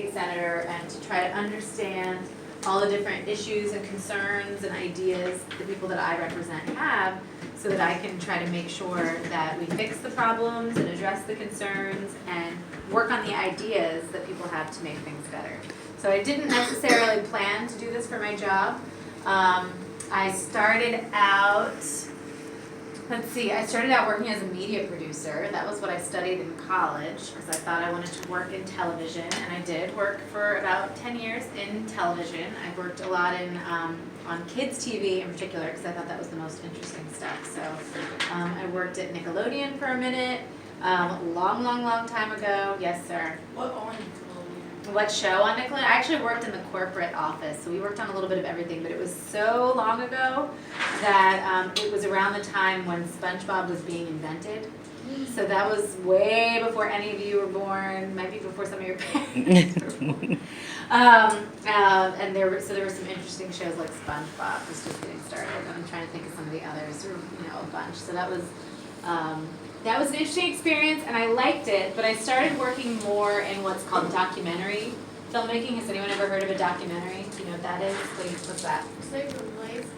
state senator and to try to understand all the different issues and concerns and ideas the people that I represent have, so that I can try to make sure that we fix the problems and address the concerns and work on the ideas that people have to make things better. So I didn't necessarily plan to do this for my job. I started out working as a media producer. That was what I studied in college, because I thought I wanted to work in television, and I did work for about 10 years in television. I worked a lot on kids TV in particular, because I thought that was the most interesting stuff. So I worked at Nickelodeon for a minute, long time ago. Yes, sir. What on Nickelodeon? What show on Nickelodeon? I actually worked in the corporate office, so we worked on a little bit of everything, but it was so long ago that it was around the time when SpongeBob was being invented. So that was way before any of you were born, might be before some of your parents were born. And there were some interesting shows like SpongeBob was just getting started. I'm trying to think of some of the others, or a bunch. So that was an interesting experience, and I liked it, but I started working more in what's called documentary filmmaking. Has anyone ever heard of a documentary? Do you know what that is? What's that? It's like real life.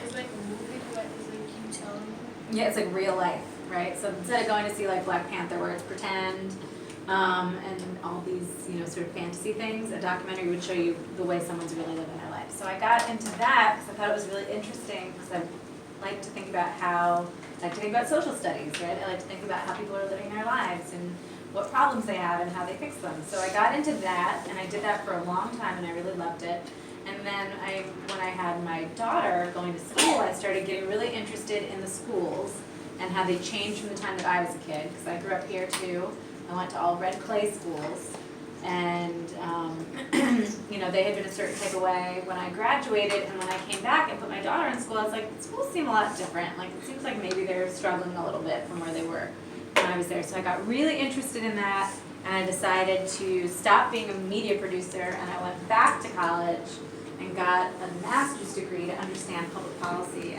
It's like a movie, but it's like you telling me. Yeah, it's like real life, right? So instead of going to see like Black Panther, where it's pretend, and all these, sort of fantasy things, a documentary would show you the way someone's really living their life. So I got into that because I thought it was really interesting, because I like to think about social studies, right? I like to think about how people are living their lives and what problems they have and how they fix them. So I got into that, and I did that for a long time, and I really loved it. And then when I had my daughter going to school, I started getting really interested in the schools and how they changed from the time that I was a kid, because I grew up here too. I went to all red clay schools, and they had been a certain type of way when I graduated, and when I came back and put my daughter in school, I was like, schools seem a lot different. Like, it seems like maybe they're struggling a little bit from where they were when I was there. So I got really interested in that, and I decided to stop being a media producer, and I went back to college and got a master's degree to understand public policy.